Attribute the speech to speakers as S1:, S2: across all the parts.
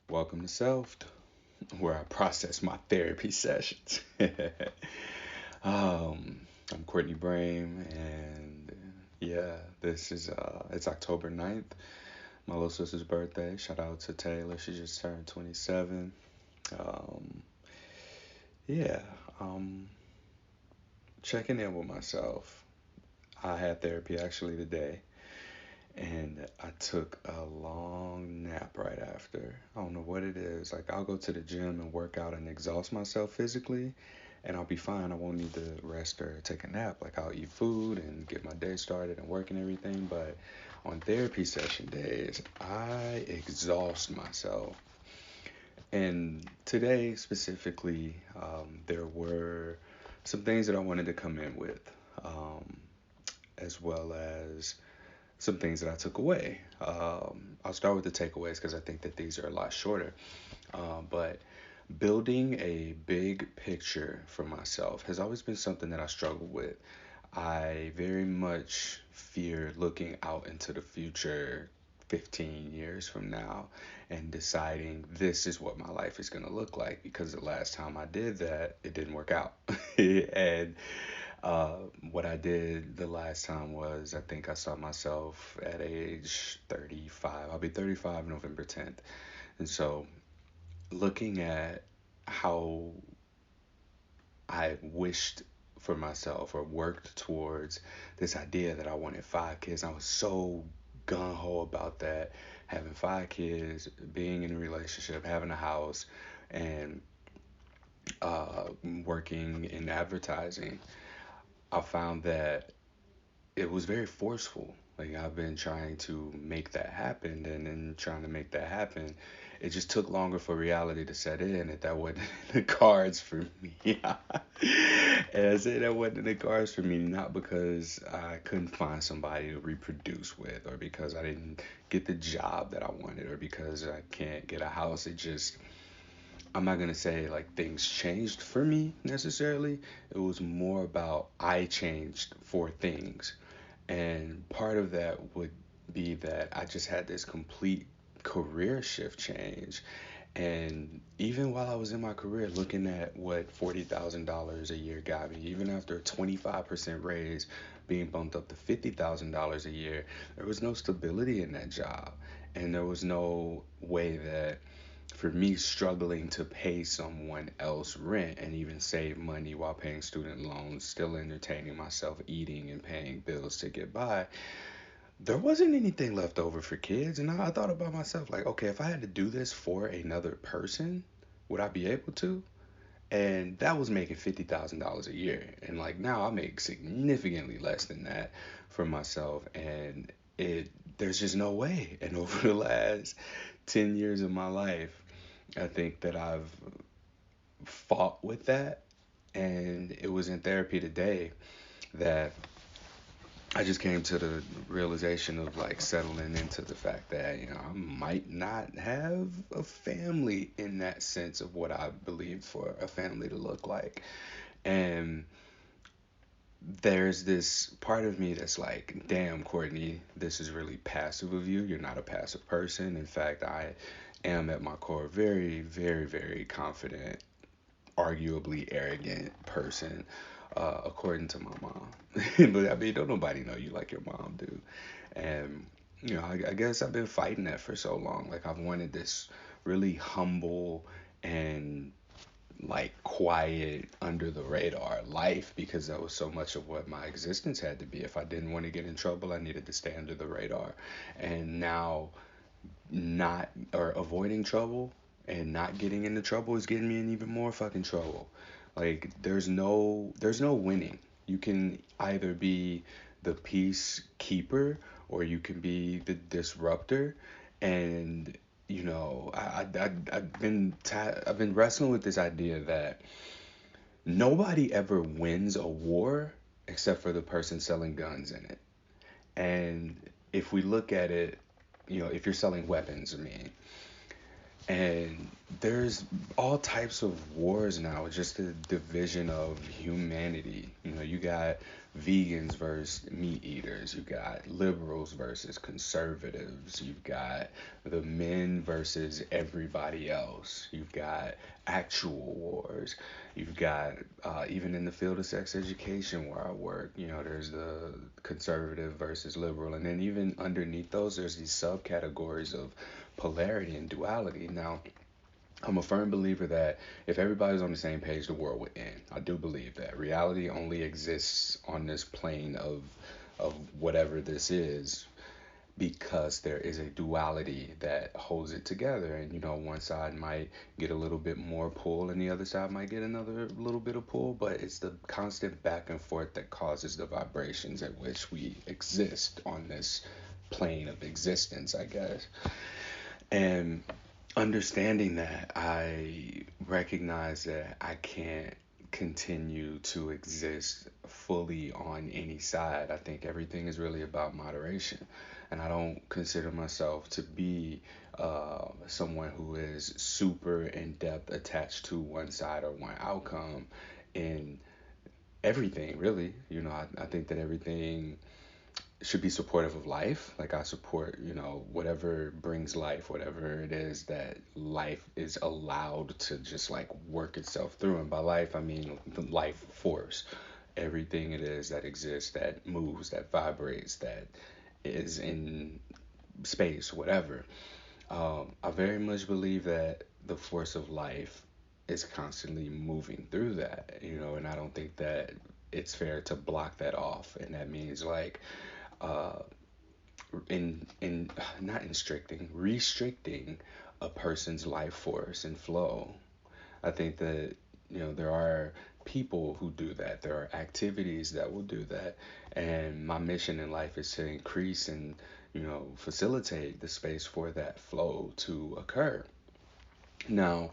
S1: Welcome to Self, where I process my therapy sessions. I'm Courtney Brame, and yeah, this is it's October 9th, my little sister's birthday. Shout out to Taylor, she just turned 27. Um, yeah, um, checking in with myself. I had therapy actually today, and I took a long nap right after. I don't know what it is. Like, I'll go to the gym and work out and exhaust myself physically, and I'll be fine. I won't need to rest or take a nap. Like, I'll eat food and get my day started and work and everything. But on therapy session days, I exhaust myself. And today, specifically, there were some things that I wanted to come in with, um, as well as some things that I took away. I'll start with the takeaways because I think that these are a lot shorter. But building a big picture for myself has always been something that I struggle with. I very much fear looking out into the future 15 years from now and deciding this is what my life is going to look like because the last time I did that, it didn't work out. And uh, what I did the last time was I think I saw myself at age 35. I'll be 35 November 10th. And so looking at how I wished for myself or worked towards this idea that I wanted 5 kids, I was so gung ho about that. Having 5 kids, being in a relationship, having a house, and working in advertising, I found that it was very forceful. Like, I've been trying to make that happen, and in trying to make that happen, it just took longer for reality to set in, and that wasn't in the cards for me. And I say that wasn't in the cards for me, not because I couldn't find somebody to reproduce with, or because I didn't get the job that I wanted, or because I can't get a house. It just, I'm not gonna say like things changed for me necessarily. It was more about I changed for things. And part of that would be that I just had this complete career shift change. And even while I was in my career, looking at what $40,000 a year got me, even after a 25% raise, being bumped up to $50,000 a year, there was no stability in that job. And there was no way that for me struggling to pay someone else rent and even save money while paying student loans, still entertaining myself, eating and paying bills to get by, there wasn't anything left over for kids. And I thought about myself like, okay, if I had to do this for another person, would I be able to? And that was making $50,000 a year. And like now I make significantly less than that for myself. And there's just no way. And over the last 10 years of my life, I think that I've fought with that. And it was in therapy today that I just came to the realization of like settling into the fact that, I might not have a family in that sense of what I believed for a family to look like. And there's this part of me that's like, damn, Courtney, this is really passive of you. You're not a passive person. In fact, I am at my core very, very, very confident, arguably arrogant person, according to my mom. But I mean, don't nobody know you like your mom do. And, I guess I've been fighting that for so long. Like, I've wanted this really humble and like quiet under the radar life because that was so much of what my existence had to be. If I didn't want to get in trouble, I needed to stay under the radar. And now not or avoiding trouble and not getting into trouble is getting me in even more fucking trouble. Like, there's no winning. You can either be the peacekeeper or you can be the disruptor. And I've been wrestling with this idea that nobody ever wins a war except for the person selling guns in it. And if we look at it, if you're selling weapons, I mean, and there's all types of wars now, just the division of humanity. You got vegans versus meat eaters. You got liberals versus conservatives. You've got the men versus everybody else. You've got actual wars. You've got even in the field of sex education where I work, there's the conservative versus liberal, and then even underneath those, there's these subcategories of polarity and duality. Now, I'm a firm believer that if everybody's on the same page, the world would end. I do believe that reality only exists on this plane of whatever this is because there is a duality that holds it together. And one side might get a little bit more pull and the other side might get another little bit of pull, but it's the constant back and forth that causes the vibrations at which we exist on this plane of existence, I guess. And understanding that, I recognize that I can't continue to exist fully on any side. I think everything is really about moderation. And I don't consider myself to be someone who is super in depth attached to one side or one outcome in everything, really. I think that everything should be supportive of life. Like I support, whatever brings life, whatever it is that life is allowed to just like work itself through. And by life, I mean the life force. Everything it is that exists, that moves, that vibrates, that is in space, whatever. I very much believe that the force of life is constantly moving through that, and I don't think that it's fair to block that off. And that means like, uh, in not restricting a person's life force and flow. I think that there are people who do that. There are activities that will do that, and my mission in life is to increase and facilitate the space for that flow to occur. Now,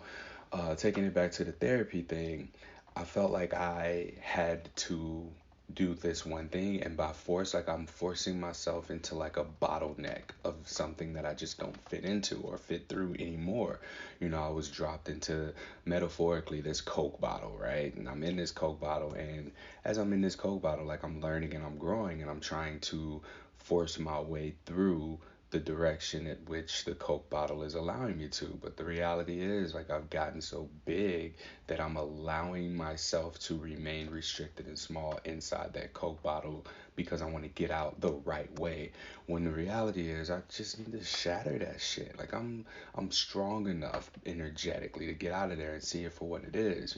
S1: taking it back to the therapy thing, I felt like I had to do this one thing, and by force, like I'm forcing myself into like a bottleneck of something that I just don't fit into or fit through anymore. I was dropped into, metaphorically, this Coke bottle, right? And I'm in this Coke bottle, and as I'm in this Coke bottle, like I'm learning and I'm growing and I'm trying to force my way through the direction at which the Coke bottle is allowing me to. But the reality is, like, I've gotten so big that I'm allowing myself to remain restricted and small inside that Coke bottle because I want to get out the right way. When the reality is, I just need to shatter that shit. Like, I'm strong enough energetically to get out of there and see it for what it is,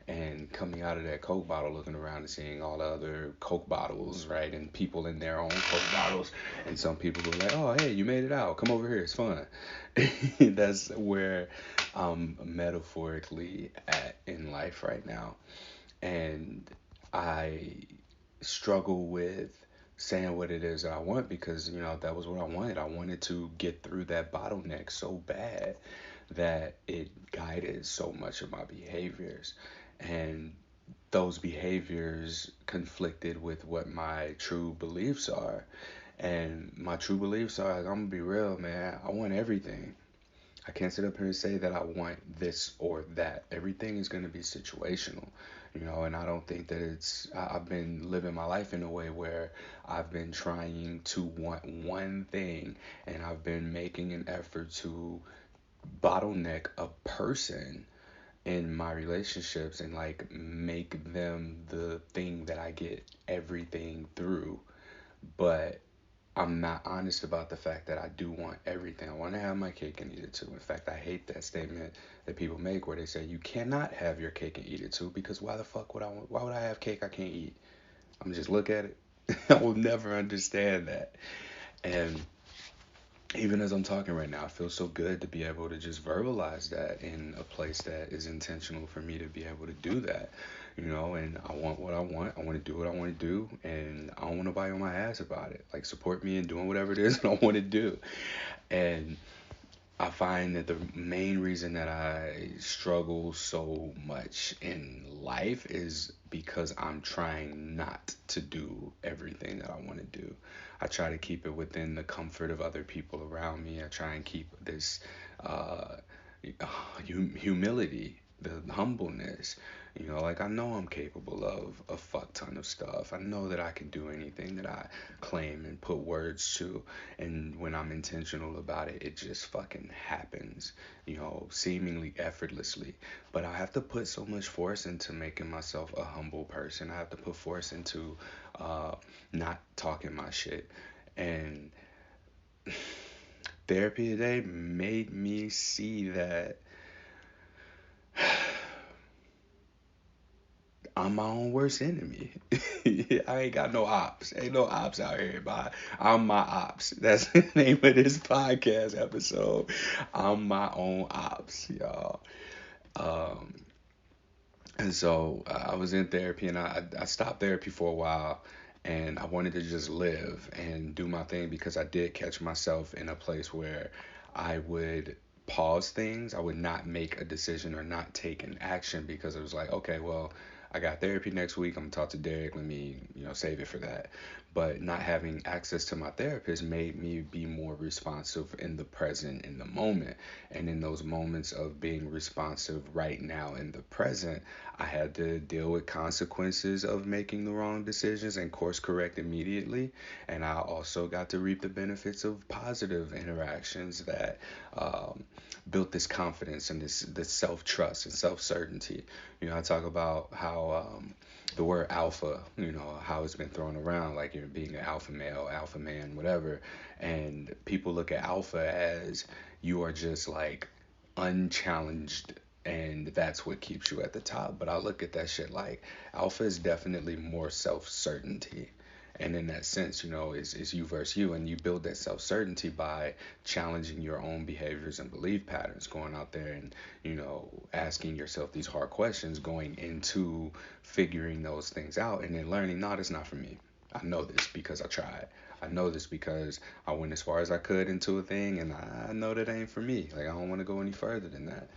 S1: And coming out of that Coke bottle, looking around and seeing all the other Coke bottles, right? And people in their own Coke bottles. And some people were like, oh, hey, you made it out. Come over here. It's fun. That's where I'm metaphorically at in life right now. And I struggle with saying what it is that I want because, that was what I wanted. I wanted to get through that bottleneck so bad that it guided so much of my behaviors. And those behaviors conflicted with what my true beliefs are. And my true beliefs are, like, I'm gonna be real, man. I want everything. I can't sit up here and say that I want this or that. Everything is going to be situational, and I don't think that I've been living my life in a way where I've been trying to want one thing and I've been making an effort to bottleneck a person in my relationships and like make them the thing that I get everything through. But I'm not honest about the fact that I do want everything. I want to have my cake and eat it too. In fact, I hate that statement that people make where they say you cannot have your cake and eat it too because why the fuck would I want, why would I have cake I can't eat? I'm just look at it. I will never understand that. And even as I'm talking right now, it feels so good to be able to just verbalize that in a place that is intentional for me to be able to do that, and I want what I want. I want to do what I want to do, and I don't want nobody on my ass about it. Like, support me in doing whatever it is that I want to do. And I find that the main reason that I struggle so much in life is because I'm trying not to do everything that I want to do. I try to keep it within the comfort of other people around me. I try and keep this uh, humility the humbleness. Like I know I'm capable of a fuck ton of stuff. I know that I can do anything that I claim and put words to. And when I'm intentional about it, it just fucking happens, seemingly effortlessly. But I have to put so much force into making myself a humble person. I have to put force into uh, not talking my shit. And therapy today made me see that I'm my own worst enemy. I ain't got no ops. Ain't no ops out here, but I'm my ops. That's the name of this podcast episode. I'm my own ops, y'all. Um, and so I was in therapy, and I stopped therapy for a while, and I wanted to just live and do my thing because I did catch myself in a place where I would pause things. I would not make a decision or not take an action because it was like, okay, well, I got therapy next week. I'm gonna talk to Derek. Let me, save it for that. But not having access to my therapist made me be more responsive in the present, in the moment. And in those moments of being responsive right now in the present, I had to deal with consequences of making the wrong decisions and course correct immediately. And I also got to reap the benefits of positive interactions that built this confidence and this self trust and self certainty. I talk about how the word alpha, how it's been thrown around, like you're being an alpha male, alpha man, whatever. And people look at alpha as you are just like unchallenged, and that's what keeps you at the top. But I look at that shit like alpha is definitely more self certainty. And in that sense, it's you versus you, and you build that self certainty by challenging your own behaviors and belief patterns, going out there and, asking yourself these hard questions, going into figuring those things out, and then learning, no, that's not for me. I know this because I tried. I know this because I went as far as I could into a thing, and I know that ain't for me. Like, I don't want to go any further than that.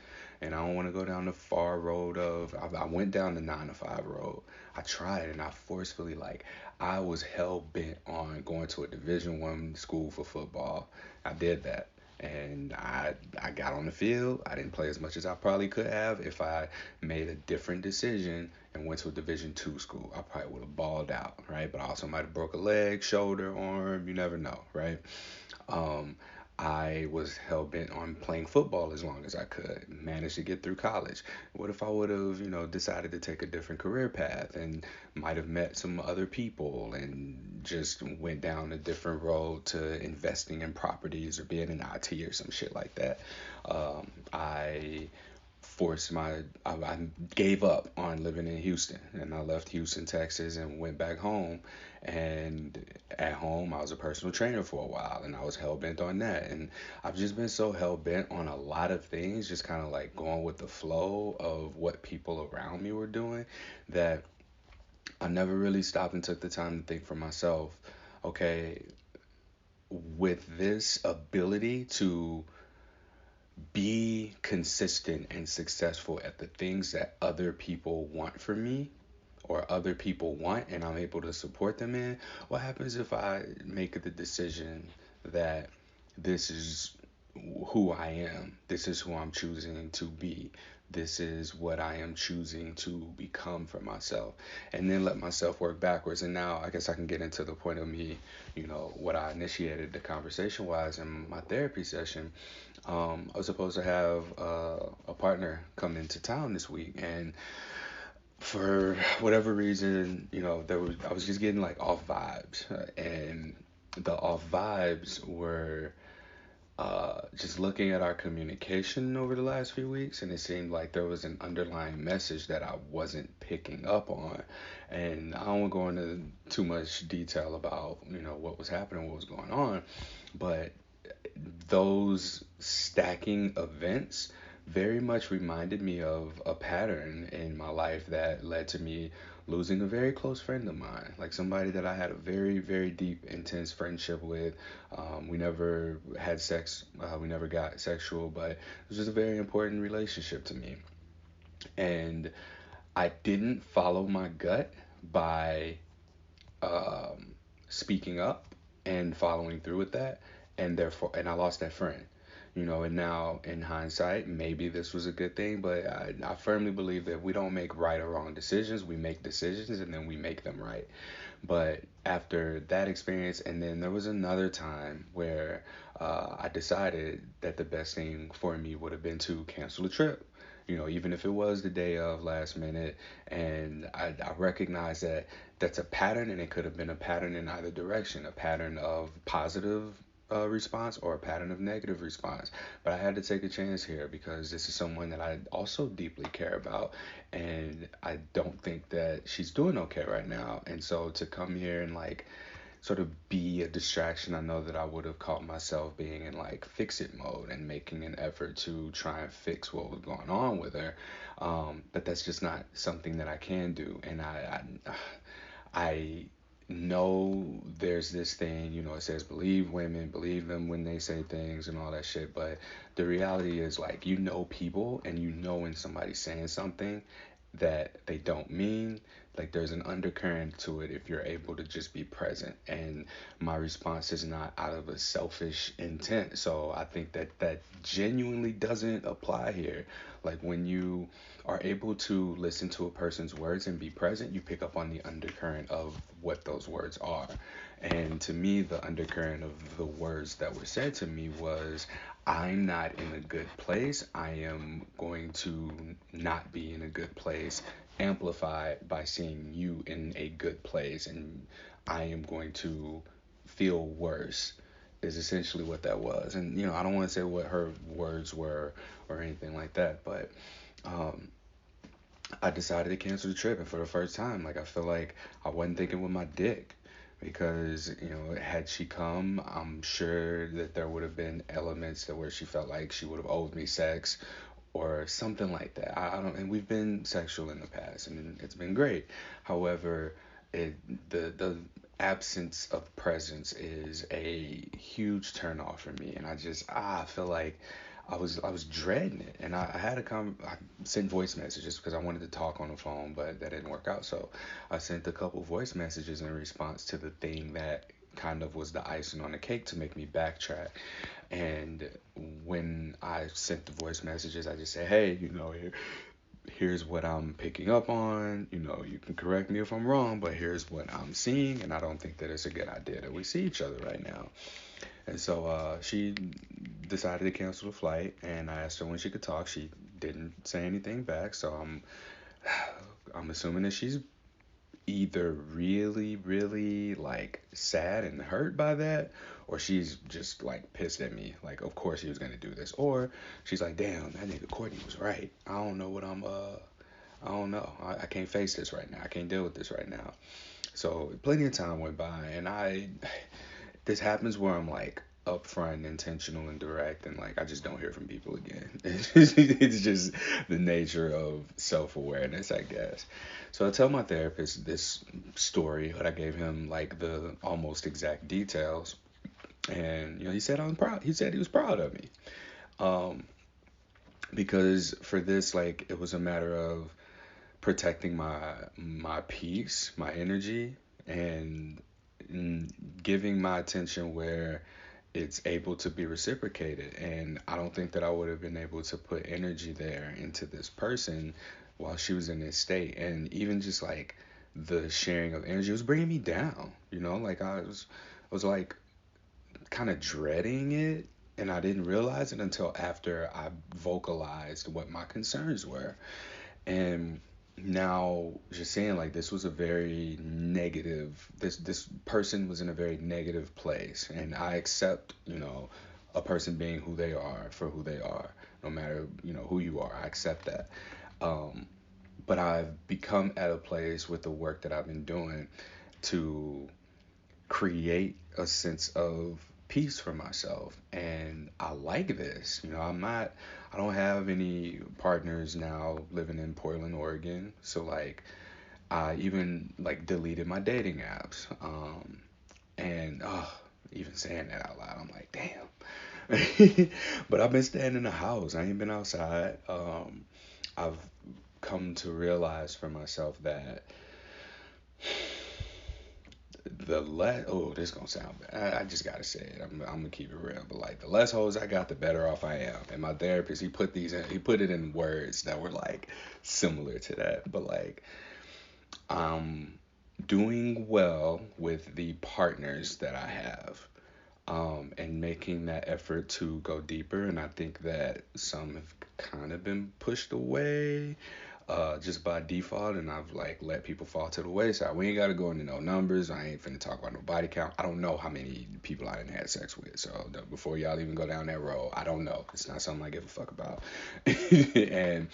S1: And I don't want to go down the far road of, I went down the 9 to 5 road. I tried, and I forcefully, like, I was hell bent on going to a Division 1 school for football. I did that. And I got on the field. I didn't play as much as I probably could have. If I made a different decision and went to a Division 2 school, I probably would have balled out, right? But I also might have broke a leg, shoulder, arm. You never know, right? Um, I was hell bent on playing football as long as I could, managed to get through college. What if I would have, decided to take a different career path and might have met some other people and just went down a different road to investing in properties or being in IT or some shit like that? I I gave up on living in Houston, and I left Houston, Texas, and went back home. And at home, I was a personal trainer for a while, and I was hell bent on that. And I've just been so hell bent on a lot of things, just kind of like going with the flow of what people around me were doing, that I never really stopped and took the time to think for myself, okay, with this ability to be consistent and successful at the things that other people want from me or other people want, and I'm able to support them in, what happens if I make the decision that this is who I am, this is who I'm choosing to be, this is what I am choosing to become for myself, and then let myself work backwards? And now I guess I can get into the point of me, what I initiated the conversation wise in my therapy session. I was supposed to have a partner come into town this week, and for whatever reason, I was just getting like off vibes, and the off vibes were just looking at our communication over the last few weeks, and it seemed like there was an underlying message that I wasn't picking up on. And I don't want to go into too much detail about, what was happening, what was going on, but those stacking events very much reminded me of a pattern in my life that led to me losing a very close friend of mine, like somebody that I had a very, very deep, intense friendship with. We never had sex, we never got sexual, but it was just a very important relationship to me. And I didn't follow my gut by speaking up and following through with that, and therefore, and I lost that friend. And now in hindsight, maybe this was a good thing, but I firmly believe that we don't make right or wrong decisions. We make decisions and then we make them right. But after that experience, and then there was another time where I decided that the best thing for me would have been to cancel a trip. Even if it was the day of last minute, and I recognize that that's a pattern, and it could have been a pattern in either direction, a pattern of positive response or a pattern of negative response. But I had to take a chance here because this is someone that I also deeply care about, and I don't think that she's doing okay right now. And so to come here and like sort of be a distraction, I know that I would have caught myself being in like fix it mode and making an effort to try and fix what was going on with her. But that's just not something that I can do. And I know there's this thing, it says believe women, believe them when they say things and all that shit. But the reality is, like, people, and when somebody's saying something that they don't mean. Like, there's an undercurrent to it if you're able to just be present. And my response is not out of a selfish intent. So I think that that genuinely doesn't apply here. Like, when you are able to listen to a person's words and be present, you pick up on the undercurrent of what those words are. And to me, the undercurrent of the words that were said to me was, I'm not in a good place. I am going to not be in a good place, amplified by seeing you in a good place. And I am going to feel worse, is essentially what that was. And, I don't want to say what her words were or anything like that, but um, I decided to cancel the trip, and for the first time, like, I feel like I wasn't thinking with my dick, because had she come, I'm sure that there would have been elements that where she felt like she would have owed me sex or something like that. I don't, and we've been sexual in the past, and it's been great. However, it the absence of presence is a huge turn off for me, and I feel like I was dreading it, and I had I sent voice messages because I wanted to talk on the phone, but that didn't work out. So I sent a couple voice messages in response to the thing that kind of was the icing on the cake to make me backtrack. And when I sent the voice messages, I just said, hey, here's what I'm picking up on. You can correct me if I'm wrong, but here's what I'm seeing, and I don't think that it's a good idea that we see each other right now. And so she decided to cancel the flight, and I asked her when she could talk. She didn't say anything back, so I'm assuming that she's either really, really like sad and hurt by that, or she's just like pissed at me. Like, of course he was gonna do this, or she's like, damn, that nigga Courtney was right. I don't know what I don't know. I can't face this right now. I can't deal with this right now. So plenty of time went by, and this happens where I'm like upfront, intentional, and direct, and like I just don't hear from people again. It's just the nature of self awareness, I guess. So I tell my therapist this story, but I gave him like the almost exact details, and he said I'm proud. He said he was proud of me, um, because for this, like, it was a matter of protecting my peace, my energy, and giving my attention where it's able to be reciprocated. And I don't think that I would have been able to put energy there into this person while she was in this state. And even just like the sharing of energy was bringing me down, like I was like kind of dreading it. And I didn't realize it until after I vocalized what my concerns were. And now, just saying, like, this was a very negative, this person was in a very negative place, and I accept, a person being who they are for who they are, no matter, who you are. I accept that. um but I've become at a place with the work that I've been doing to create a sense of peace for myself, and I like this. I don't have any partners now living in Portland, Oregon, so like I even like deleted my dating apps. And even saying that out loud, I'm like, damn. But I've been staying in the house. I ain't been outside. I've come to realize for myself that the less, oh, this gonna sound bad. I just gotta say it. I'm gonna keep it real. But like the less hoes I got, the better off I am. And my therapist, he put it in words that were like similar to that. But like I'm doing well with the partners that I have. And making that effort to go deeper. And I think that some have kind of been pushed away just by default, and I've like let people fall to the wayside. We ain't got to go into no numbers. I ain't finna talk about no body count. I don't know how many people I didn't have sex with. So before y'all even go down that road, I don't know. It's not something I give a fuck about. And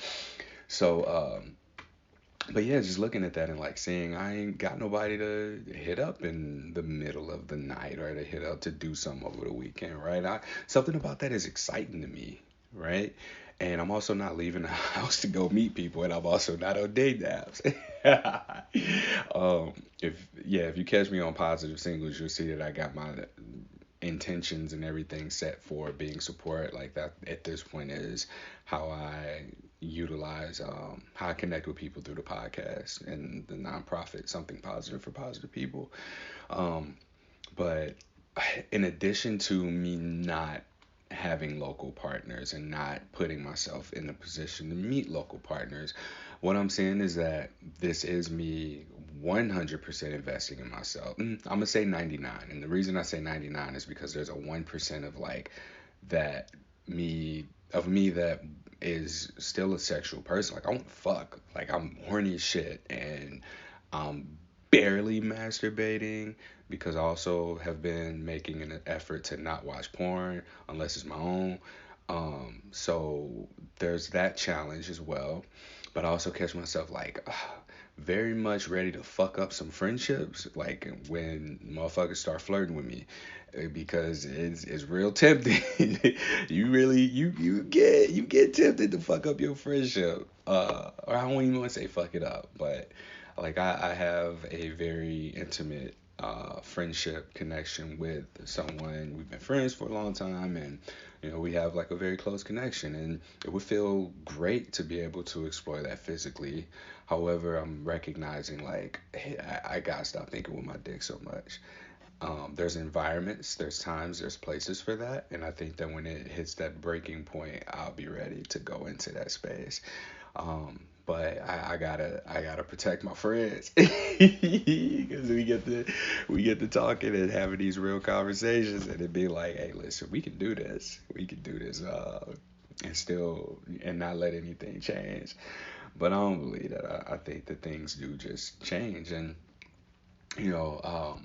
S1: so, but yeah, just looking at that and like seeing I ain't got nobody to hit up in the middle of the night or to hit up to do something over the weekend, right? Something about that is exciting to me, right? And I'm also not leaving the house to go meet people, and I'm also not on dating apps. If you catch me on Positive Singles, you'll see that I got my intentions and everything set for being support. Like that at this point is how I utilize how I connect with people through the podcast and the nonprofit Something Positive for Positive People. um but in addition to me not having local partners and not putting myself in a position to meet local partners, what I'm saying is that this is me 100% investing in myself. I'm gonna say 99, and the reason I say 99 is because there's a 1% of like that me me that is still a sexual person. Like I don't fuck. Like I'm horny as shit, and I'm barely masturbating because I also have been making an effort to not watch porn unless it's my own. So there's that challenge as well. But I also catch myself like very much ready to fuck up some friendships, like when motherfuckers start flirting with me, because it's real tempting. You get tempted to fuck up your friendship. Or I don't even want to say fuck it up, but like I have a very intimate friendship connection with someone. We've been friends for a long time, and we have like a very close connection, and it would feel great to be able to explore that physically. However, I'm recognizing like, hey, I gotta stop thinking with my dick so much. There's environments, there's times, there's places for that, and I think that when it hits that breaking point, I'll be ready to go into that space. But I gotta protect my friends because we get to talking and having these real conversations, and it be like, hey, listen, we can do this, and not let anything change. But I don't believe that. I think that things do just change, and you know,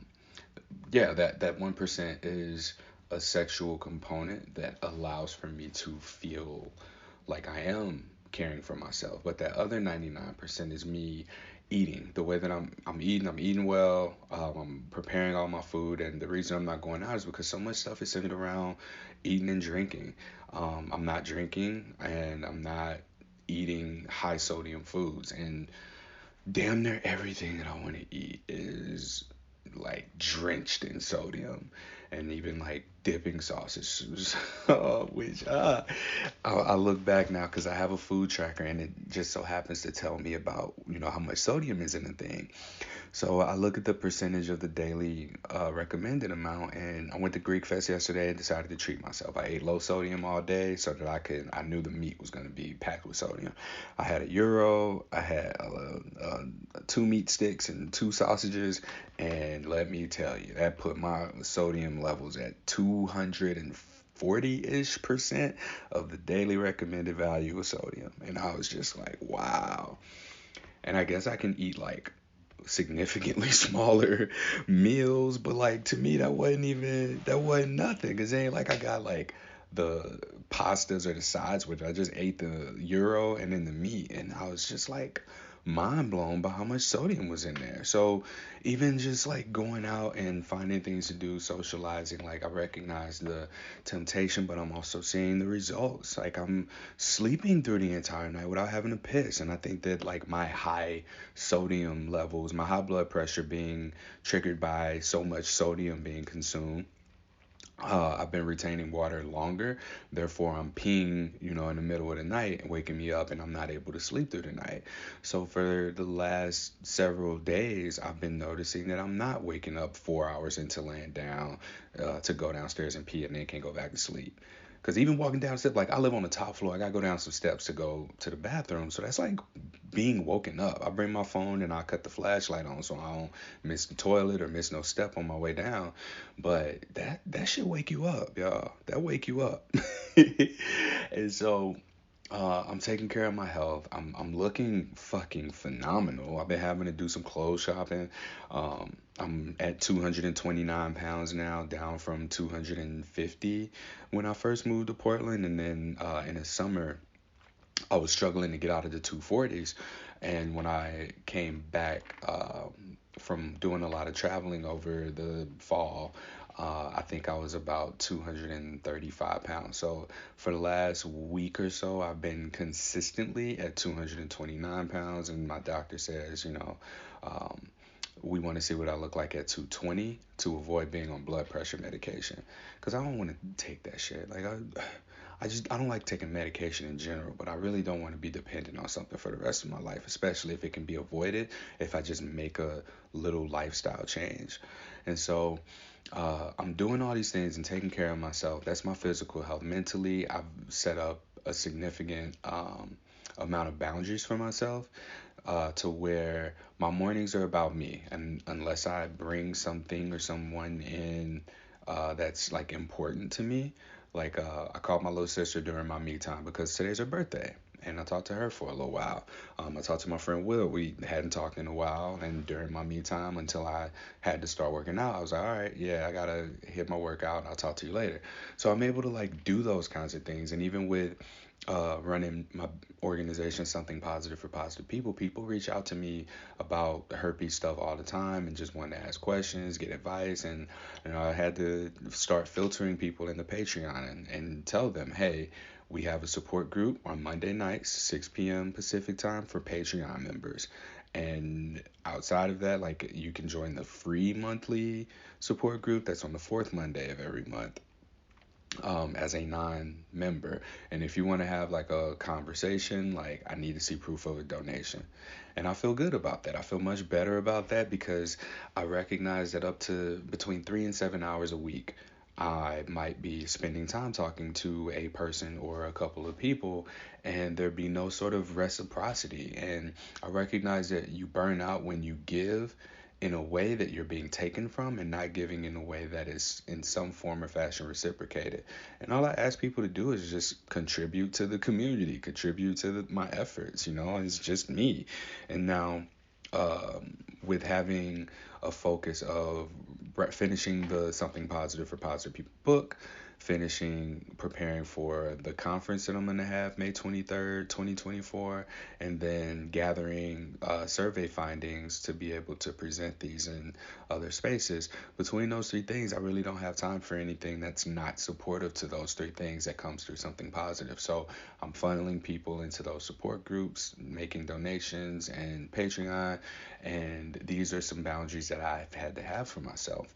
S1: yeah, that 1% is a sexual component that allows for me to feel like I am caring for myself. But that other 99% is me eating the way that I'm eating well. I'm preparing all my food, and the reason I'm not going out is because so much stuff is centered around eating and drinking. I'm not drinking, and I'm not eating high sodium foods, and damn near everything that I want to eat is like drenched in sodium, and even like dipping sauces, which I look back now because I have a food tracker, and it just so happens to tell me about how much sodium is in a thing. So I look at the percentage of the daily recommended amount, and I went to Greek Fest yesterday and decided to treat myself. I ate low sodium all day so that I knew the meat was going to be packed with sodium. I had a gyro, I had two meat sticks and two sausages, and let me tell you, that put my sodium levels at 240-ish% of the daily recommended value of sodium. And I was just like, wow. And I guess I can eat like significantly smaller meals, but like to me that wasn't nothing, because it ain't like I got like the pastas or the sides with it. I just ate the gyro and then the meat, and I was just like mind blown by how much sodium was in there. So even just like going out and finding things to do, socializing, like I recognize the temptation, but I'm also seeing the results. Like I'm sleeping through the entire night without having to piss, and I think that like my high sodium levels, my high blood pressure being triggered by so much sodium being consumed, I've been retaining water longer. Therefore, I'm peeing, in the middle of the night and waking me up, and I'm not able to sleep through the night. So, for the last several days, I've been noticing that I'm not waking up 4 hours into laying down to go downstairs and pee and then can't go back to sleep. Because even walking downstairs, like I live on the top floor, I gotta go down some steps to go to the bathroom. So that's like being woken up. I bring my phone and I cut the flashlight on so I don't miss the toilet or miss no step on my way down. But that should wake you up, y'all. That wake you up. And so I'm taking care of my health. I'm looking fucking phenomenal. I've been having to do some clothes shopping. I'm at 229 pounds now, down from 250 when I first moved to Portland, and then in the summer I was struggling to get out of the 240s. And when I came back from doing a lot of traveling over the fall, I think I was about 235 pounds. So for the last week or so, I've been consistently at 229 pounds. And my doctor says, um, we want to see what I look like at 220 to avoid being on blood pressure medication. Because I don't want to take that shit. Like, I don't like taking medication in general, but I really don't want to be dependent on something for the rest of my life, especially if it can be avoided if I just make a little lifestyle change. And so I'm doing all these things and taking care of myself. That's my physical health. Mentally, I've set up a significant amount of boundaries for myself to where my mornings are about me. And unless I bring something or someone in that's like important to me, like I called my little sister during my me time because today's her birthday. And I talked to her for a little while. I talked to my friend Will. We hadn't talked in a while. And during my me time, until I had to start working out, I was like, all right, yeah, I got to hit my workout. I'll talk to you later. So I'm able to like do those kinds of things. And even with running my organization, Something Positive for Positive People, people reach out to me about herpes stuff all the time and just want to ask questions, get advice. And, I had to start filtering people in the Patreon and tell them, hey, we have a support group on Monday nights, 6 p.m. Pacific time for Patreon members. And outside of that, like you can join the free monthly support group that's on the fourth Monday of every month as a non-member. And if you want to have like a conversation, like I need to see proof of a donation. And I feel good about that. I feel much better about that because I recognize that up to between 3 and 7 hours a week, I might be spending time talking to a person or a couple of people, and there be no sort of reciprocity. And I recognize that you burn out when you give in a way that you're being taken from and not giving in a way that is in some form or fashion reciprocated. And all I ask people to do is just contribute to the community, contribute to my efforts. It's just me. And now, with having a focus of finishing the Something Positive for Positive People book, finishing preparing for the conference that I'm going to have May 23rd, 2024, and then gathering survey findings to be able to present these in other spaces. Between those three things, I really don't have time for anything that's not supportive to those three things that comes through Something Positive. So I'm funneling people into those support groups, making donations and Patreon, and these are some boundaries that I've had to have for myself.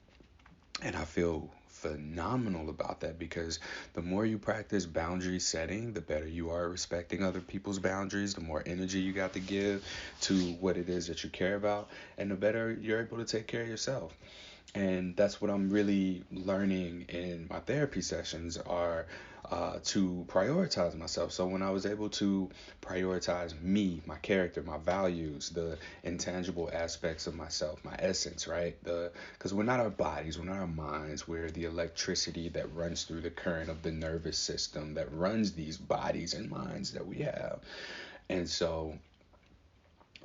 S1: And I feel phenomenal about that because the more you practice boundary setting, the better you are respecting other people's boundaries, the more energy you got to give to what it is that you care about, and the better you're able to take care of yourself. And that's what I'm really learning in my therapy sessions are to prioritize myself. So when I was able to prioritize me, my character, my values, the intangible aspects of myself, my essence, right? Because we're not our bodies, we're not our minds, we're the electricity that runs through the current of the nervous system that runs these bodies and minds that we have. And so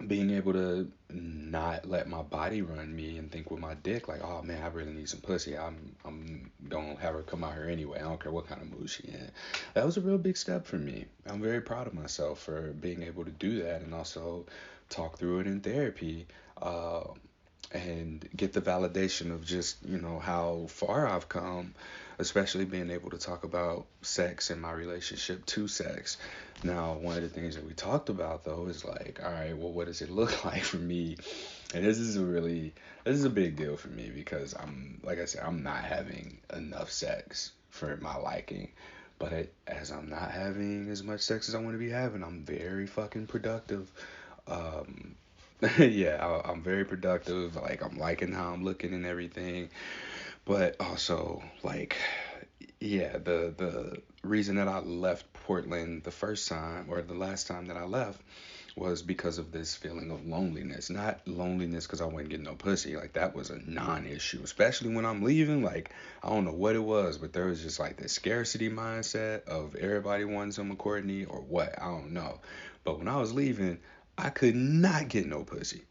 S1: being able to not let my body run me and think with my dick like, oh man, I really need some pussy. I'm gonna have her come out here anyway. I don't care what kind of mood she in. That was a real big step for me. I'm very proud of myself for being able to do that and also talk through it in therapy. And get the validation of just how far I've come especially being able to talk about sex and my relationship to sex. Now, one of the things that we talked about though is like, all right, well, what does it look like for me? And this is a big deal for me because like I said, I'm not having enough sex for my liking. But as I'm not having as much sex as I want to be having, I'm very fucking productive. Um, yeah, I'm very productive. Like I'm liking how I'm looking and everything. But also, like, yeah, the reason that I left Portland the first time or the last time that I left was because of this feeling of loneliness. Not loneliness because I wasn't getting no pussy. Like that was a non-issue, especially when I'm leaving. Like I don't know what it was, but there was just like this scarcity mindset of everybody wanting some Courtney or what. I don't know. But when I was leaving, I could not get no pussy.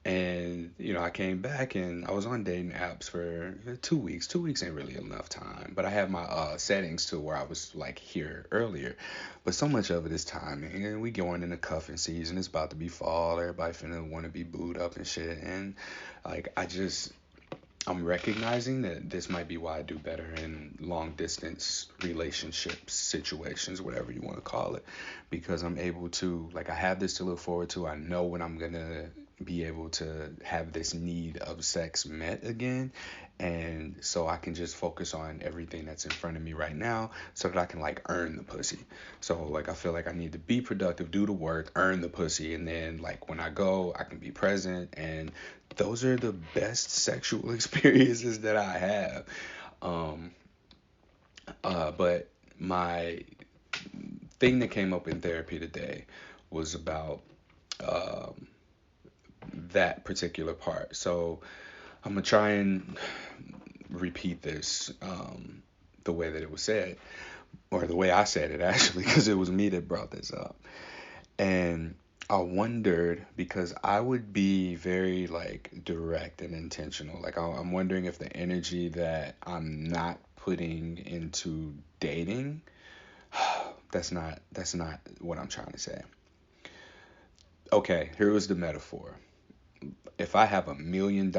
S1: And I came back and I was on dating apps for 2 weeks. 2 weeks ain't really enough time, but I had my settings to where I was like here earlier. But so much of it is timing, and we going into cuffing season. It's about to be fall. Everybody finna want to be booed up and shit. And like I'm recognizing that this might be why I do better in long distance relationships, situations, whatever you want to call it, because I'm able to, like, I have this to look forward to. I know when I'm going to be able to have this need of sex met again. And so I can just focus on everything that's in front of me right now so that I can, like, earn the pussy. So, like, I feel like I need to be productive, do the work, earn the pussy. And then, like, when I go, I can be present and those are the best sexual experiences that I have. Um, but my thing that came up in therapy today was about um, that particular part. So I'm gonna try and repeat this the way that it was said, or the way I said it actually, because it was me that brought this up. And I wondered because I would be very like direct and intentional. Like I'm wondering if the energy that I'm not putting into dating, that's not what I'm trying to say. Okay, here was the metaphor. If I have $1 million,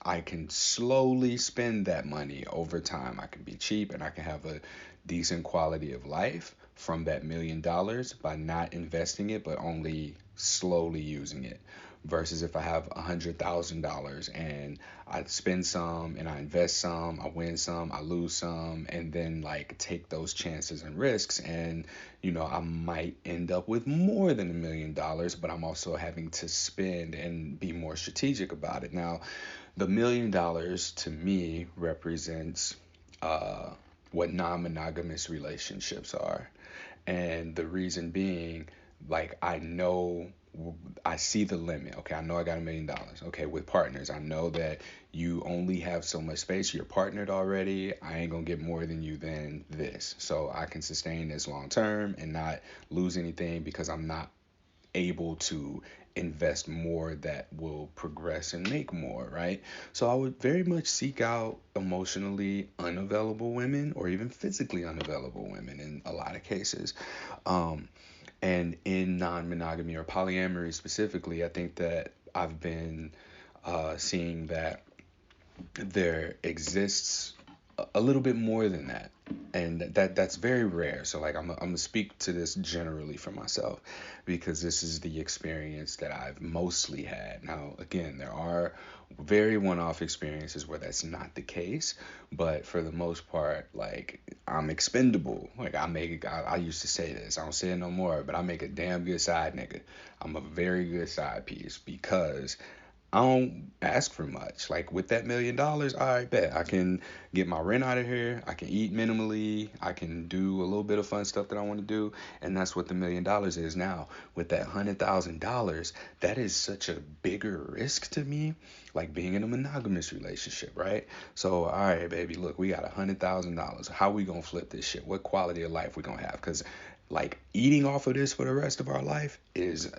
S1: I can slowly spend that money over time. I can be cheap and I can have a decent quality of life from that $1 million by not investing it, but only slowly using it. Versus if I have $100,000 and I spend some and I invest some, I win some, I lose some, and then like take those chances and risks. And I might end up with more than $1 million, but I'm also having to spend and be more strategic about it. Now, the $1 million to me represents uh, what non-monogamous relationships are. And the reason being, like, I see the limit. Okay, I know I got $1 million. Okay, with partners, I know that you only have so much space. You're partnered already. I ain't gonna get more than you than this. So I can sustain this long term and not lose anything because I'm not able to invest more that will progress and make more, right? So I would very much seek out emotionally unavailable women or even physically unavailable women in a lot of cases. Um, and in non monogamy or polyamory specifically, I think that I've been seeing that there exists a little bit more than that, and that's very rare. So like I'm gonna speak to this generally for myself because this is the experience that I've mostly had. Now again, there are very one-off experiences where that's not the case, but for the most part, like I'm expendable. Like I used to say this, I don't say it no more, but I make a damn good side nigga. I'm a very good side piece because I don't ask for much. Like with that $1 million, I bet I can get my rent out of here. I can eat minimally. I can do a little bit of fun stuff that I want to do, and that's what the $1 million is now. With that $100,000, that is such a bigger risk to me. Like being in a monogamous relationship, right? So, all right, baby, look, we got $100,000. How we gonna flip this shit? What quality of life we gonna have? Because like eating off of this for the rest of our life is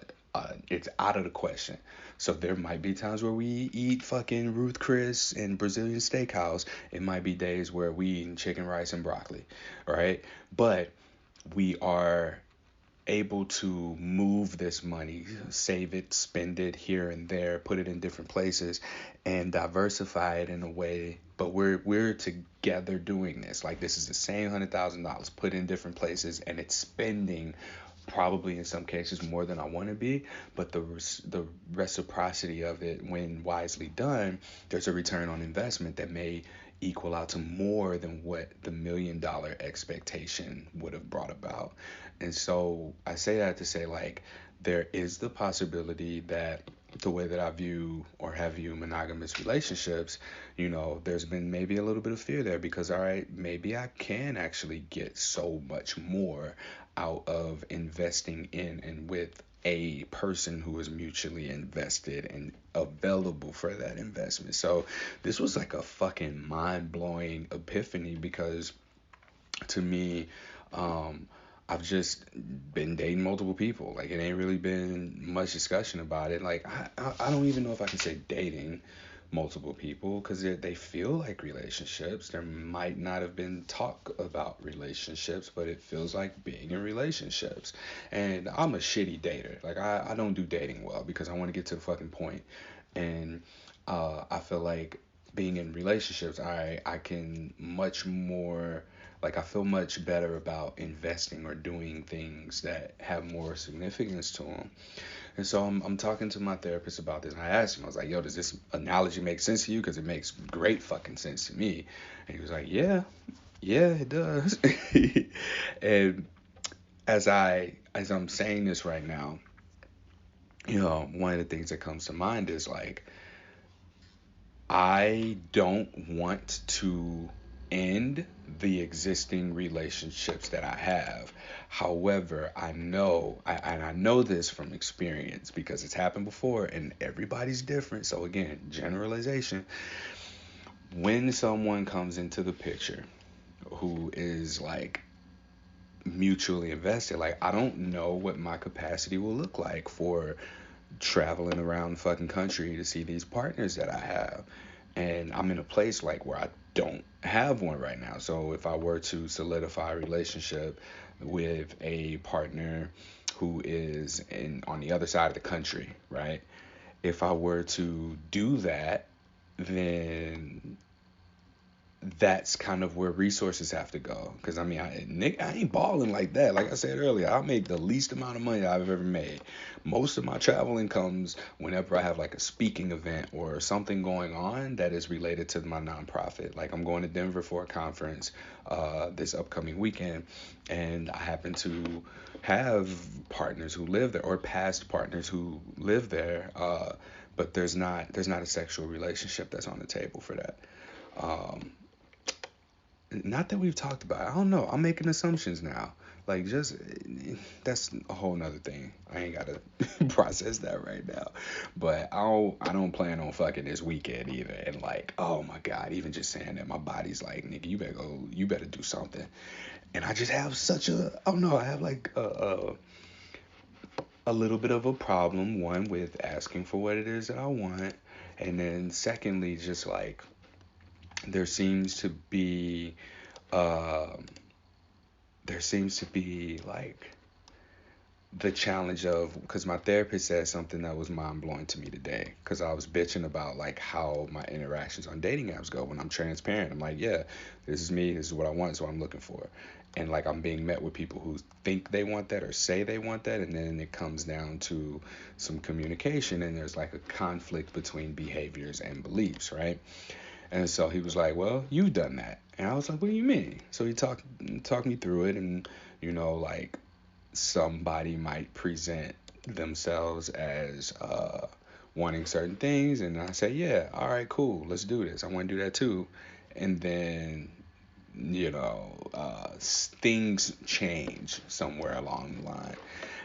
S1: it's out of the question. So there might be times where we eat fucking Ruth Chris and Brazilian steakhouse. It might be days where we eat chicken, rice, and broccoli, right? But we are able to move this money, save it, spend it here and there, put it in different places, and diversify it in a way but we're together doing this. Like, this is the same $100,000 put in different places, and it's spending probably in some cases more than I want to be, but the reciprocity of it, when wisely done, there's a return on investment that may equal out to more than what the $1 million expectation would have brought about. And so I say that to say, like, there is the possibility that the way that I view or have viewed monogamous relationships, there's been maybe a little bit of fear there because, all right, maybe I can actually get so much more out of investing in and with a person who is mutually invested and available for that investment. So this was like a fucking mind blowing epiphany because to me, um, I've just been dating multiple people. Like, it ain't really been much discussion about it. Like, I don't even know if I can say dating multiple people because they feel like relationships. There might not have been talk about relationships, but it feels like being in relationships. And I'm a shitty dater. Like, I don't do dating well because I want to get to the fucking point. And I feel like being in relationships, I can much more, like, I feel much better about investing or doing things that have more significance to them. And so I'm talking to my therapist about this, and I asked him, I was like, yo, does this analogy make sense to you? Because it makes great fucking sense to me. And he was like, yeah, it does. And as I'm saying this right now, one of the things that comes to mind is like, I don't want to end the existing relationships that I have. However, and I know this from experience because it's happened before and everybody's different. So again, generalization. When someone comes into the picture who is like mutually invested, like, I don't know what my capacity will look like for traveling around the fucking country to see these partners that I have. And I'm in a place like where I don't have one right now. So if I were to solidify a relationship with a partner who is on the other side of the country, right? If I were to do that, then that's kind of where resources have to go. Because I mean, Nick, I ain't balling like that. Like I said earlier, I make the least amount of money I've ever made. Most of my traveling comes whenever I have like a speaking event or something going on that is related to my nonprofit. Like, I'm going to Denver for a conference this upcoming weekend, and I happen to have partners who live there or past partners who live there. But there's not a sexual relationship that's on the table for that. Um, Not that we've talked about it. I don't know. I'm making assumptions now. Like, just that's a whole nother thing. I ain't gotta process that right now. But I don't plan on fucking this weekend either. And like, oh my god, even just saying that, my body's like, nigga, you better do something. And I just have I don't know. I have like a little bit of a problem. One, with asking for what it is that I want, and then secondly, just like, there seems to be um, there seems to be like the challenge of, because my therapist said something that was mind blowing to me today, because I was bitching about like how my interactions on dating apps go. When I'm transparent, I'm like, yeah, this is me, this is what I want, this is what I'm looking for. And like, I'm being met with people who think they want that or say they want that, and then it comes down to some communication, and there's like a conflict between behaviors and beliefs, right? And so he was like, well, you've done that. And I was like, what do you mean? So he talked me through it, and like, somebody might present themselves as wanting certain things, and I say, yeah, all right, cool, let's do this. I want to do that too. And then things change somewhere along the line.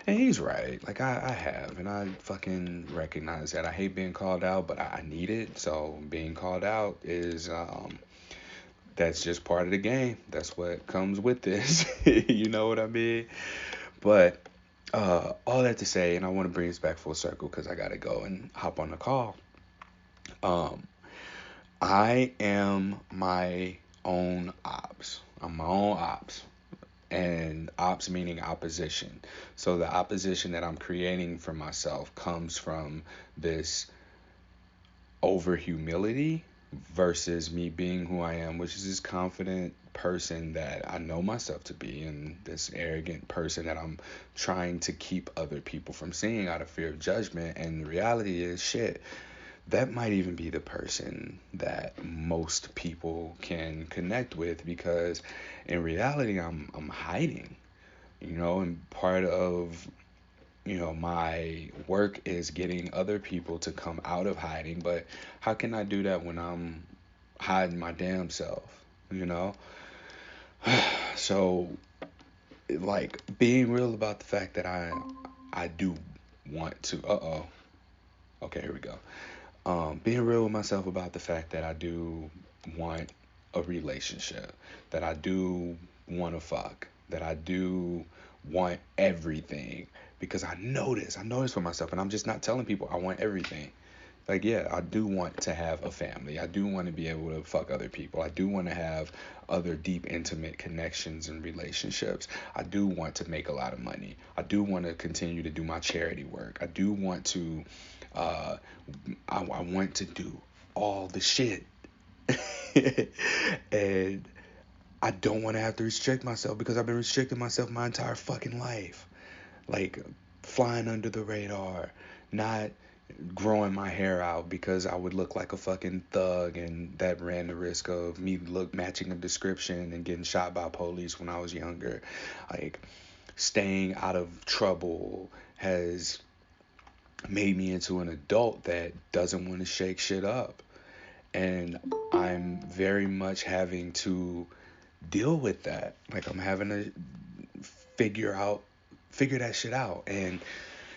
S1: And he's right. Like, I have, and I fucking recognize that. I hate being called out, but I need it. So being called out is that's just part of the game. That's what comes with this. You know what I mean? But all that to say, and I want to bring this back full circle because I gotta go and hop on the call. Um, I am my own ops. I'm my own ops. And ops meaning opposition. So the opposition that I'm creating for myself comes from this over humility versus me being who I am, which is this confident person that I know myself to be, and this arrogant person that I'm trying to keep other people from seeing out of fear of judgment. And the reality is, shit, that might even be the person that most people can connect with, because in reality I'm hiding, and part of my work is getting other people to come out of hiding. But how can I do that when I'm hiding my damn self, you know? So, like, being real about the fact that I do want to, okay, here we go. Being real with myself about the fact that I do want a relationship, that I do want to fuck, that I do want everything, because I notice for myself, and I'm just not telling people I want everything. Like, yeah, I do want to have a family. I do want to be able to fuck other people. I do want to have other deep, intimate connections and relationships. I do want to make a lot of money. I do want to continue to do my charity work. I do want to, uh, I want to do all the shit. And I don't want to have to restrict myself, because I've been restricting myself my entire fucking life. Like, flying under the radar, not growing my hair out because I would look like a fucking thug, and that ran the risk of me look matching a description and getting shot by police when I was younger. Like, staying out of trouble has made me into an adult that doesn't want to shake shit up. And I'm very much having to deal with that. Like, I'm having to figure figure that shit out. And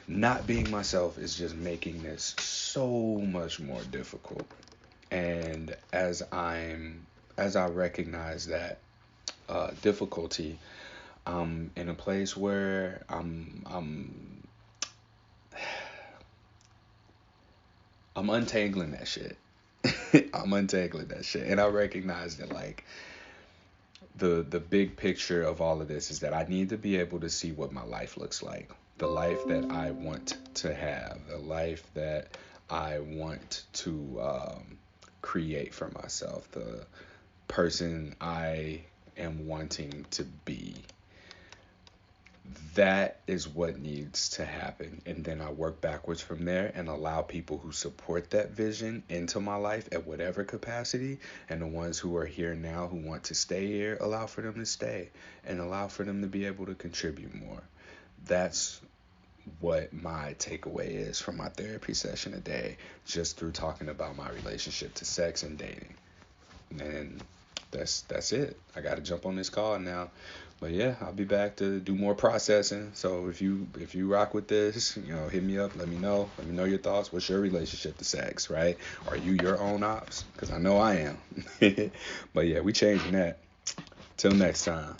S1: not being myself is just making this so much more difficult. And as I recognize that difficulty, I'm in a place where I'm untangling that shit. I'm untangling that shit, and I recognize that, like, the big picture of all of this is that I need to be able to see what my life looks like, the life that I want to have, the life that I want to create for myself, the person I am wanting to be. That is what needs to happen. And then I work backwards from there and allow people who support that vision into my life at whatever capacity. And the ones who are here now who want to stay here, allow for them to stay and allow for them to be able to contribute more. That's what my takeaway is from my therapy session today, just through talking about my relationship to sex and dating. And that's it. I got to jump on this call now. But yeah, I'll be back to do more processing. So if you rock with this, hit me up. Let me know. Let me know your thoughts. What's your relationship to sex, right? Are you your own ops? Because I know I am. But yeah, we changing that. Till next time.